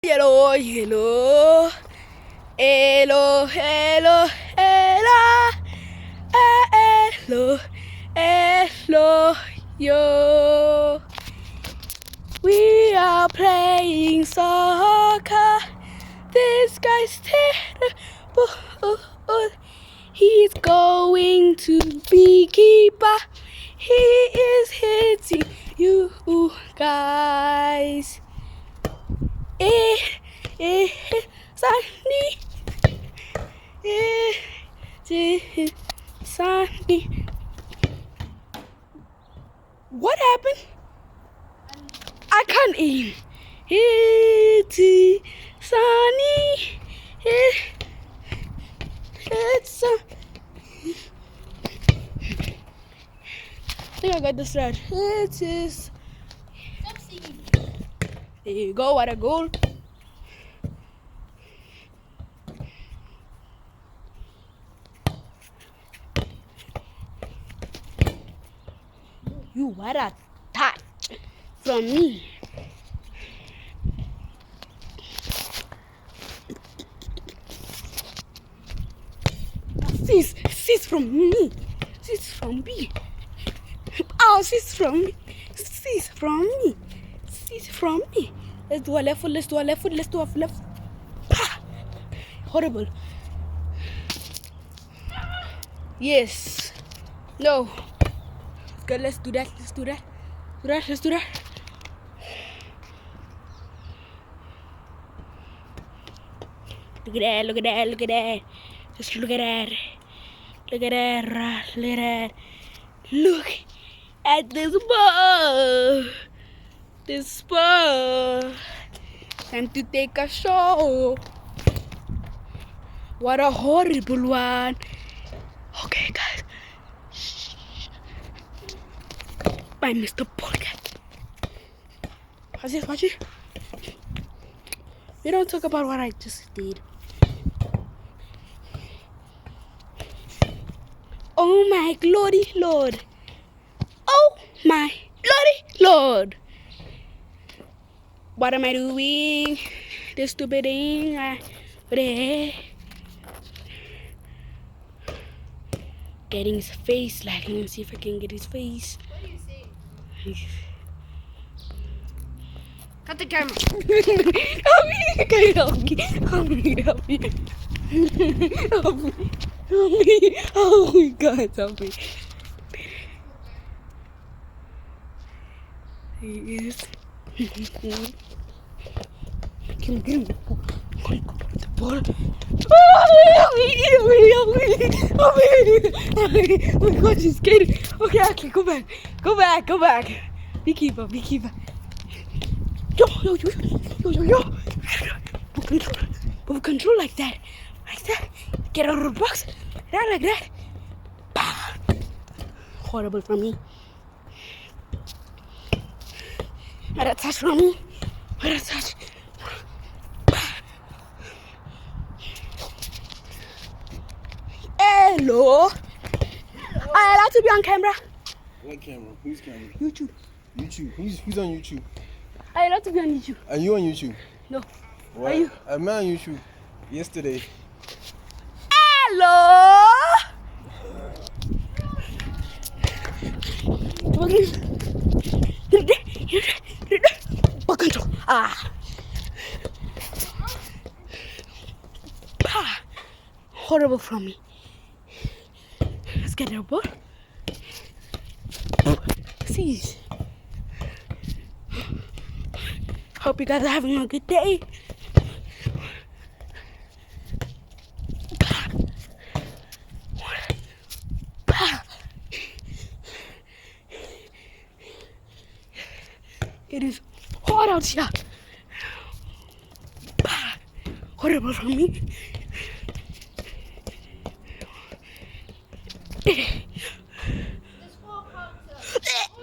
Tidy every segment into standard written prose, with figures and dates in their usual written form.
Hello, hello, hello, hello, hello, hello, hello, yo. We are playing soccer. This guy's terrible. He's going to be keeper. He is hitting you guys. Sunny. Sunny. What happened? I can't aim. It's sunny. It's I think I got this right. It is. There you go. What a goal. You what a touch from me. Sis from me. Sis from me. Oh, sis from me. Sis from me. Sis from me. Let's do a left foot. Let's do a left foot. Let's do a left. Ah! Horrible. Yes. No. Okay, let's do that. Let's do that. Let's do that. Look at that. Look at that. Look at that. Just look at that. Look at that. Look at that. Look at this ball. This ball. Time to take a show. What a horrible one. Okay, guys. By Mr. Polgat. Watch it. We don't talk about what I just did. Oh my glory Lord. Oh my glory Lord. What am I doing? This stupid thing. Getting his face. Like, let me see if I can get his face. What do you say? Cut the camera. Help me. Oh my God, help me. He is. Get him. The ball. Help me. Oh my God, she's scared. Okay, go back. Be keeper. Yo. Move control like that. Get out of the box. Like that. Horrible from me. What a touch from me. Hello. Am I allowed to be on camera? What camera? Whose camera? YouTube. Who's on YouTube? Are you allowed to be on YouTube? Are you on YouTube? No. What? Are you? I'm on YouTube yesterday. Hello. Ball control. Horrible from me. Let's get the ball. See. Hope you guys are having a good day. It is hot out here. Horrible from me.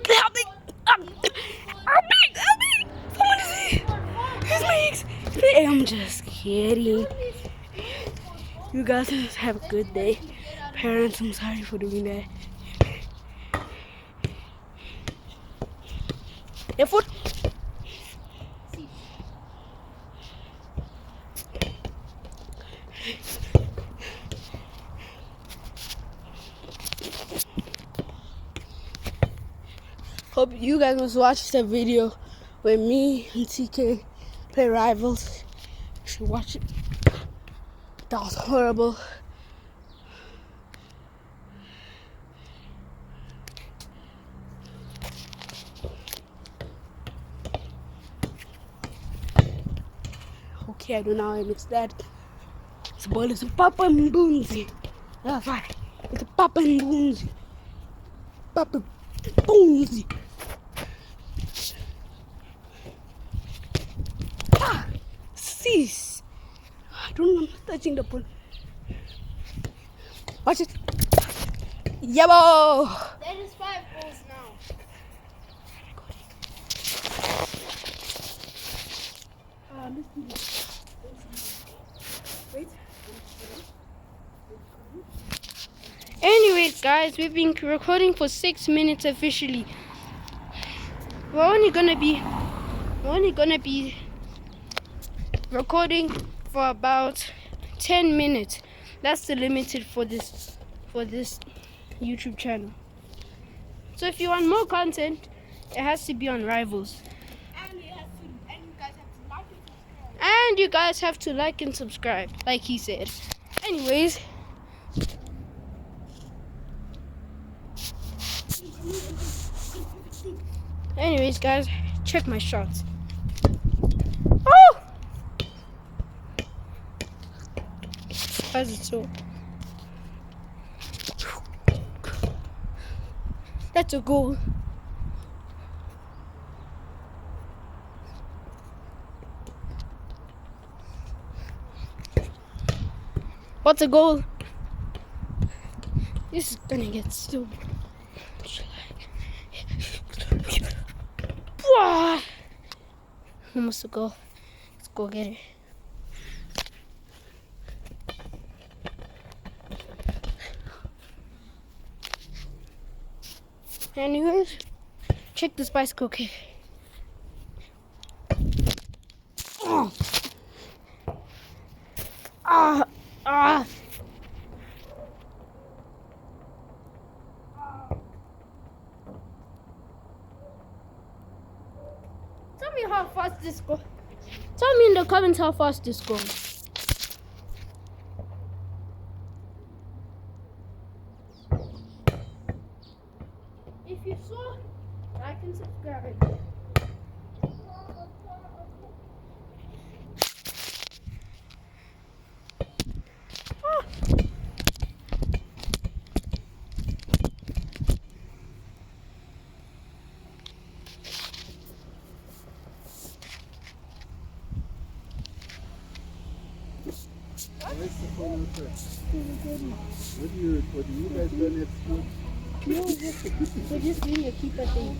Help me. Someone is here. His legs. I'm just kidding. You guys have a good day. Parents, I'm sorry for doing that. Your foot. Hope you guys must watch the video where me and TK play rivals. You should watch it. That was horrible. Okay, I don't know how I mixed that. It's a ball, it's a papa and boonzy. That's right. It's a papa and boonzy. Papa boonzy. Ah! Cease. I don't know, I'm not touching the ball. Watch it. Yabo! That is 5 balls now. Wait. Anyways, guys, we've been recording for 6 minutes officially. We're only gonna be recording for about 10 minutes. That's the limited for this YouTube channel. So if you want more content, it has to be on Rivals. And you guys have to like and subscribe, like he said. Anyways, guys, check my shots. Oh! How's it so? That's a goal. What's a goal? This is gonna get so. Almost a goal. Let's go get it. Anyways, check this bicycle kick. Oh. Ah. Tell me how fast this goes. Tell me in the comments how fast this goes. If you saw, like and subscribe. Where's the phone with her? What are you recording? You guys done at school? No, we're just doing a keeper thing.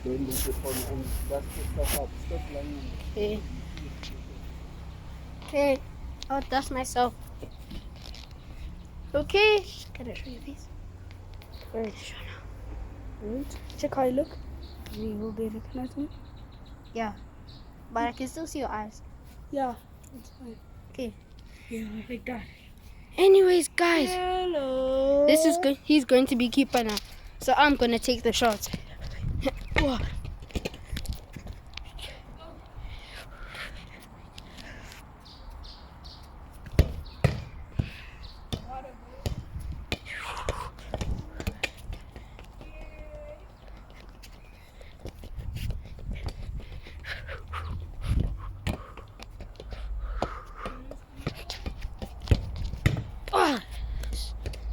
Don't leave the phone on. That's the stuff up. Stop lying. Okay. Okay. I'll dust myself. Okay. Can I show you this? Where is it now? Right. Check how I look. You will be recognizing me. Yeah, but I can still see your eyes. Yeah. It's fine. Okay. Yeah, like that. Anyways, guys, Hello. this is good. He's going to be keeper now, so I'm gonna take the shots.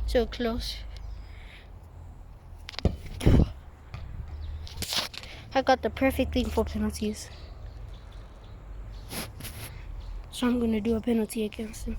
So close. I got the perfect thing for penalties. So I'm gonna do a penalty against him.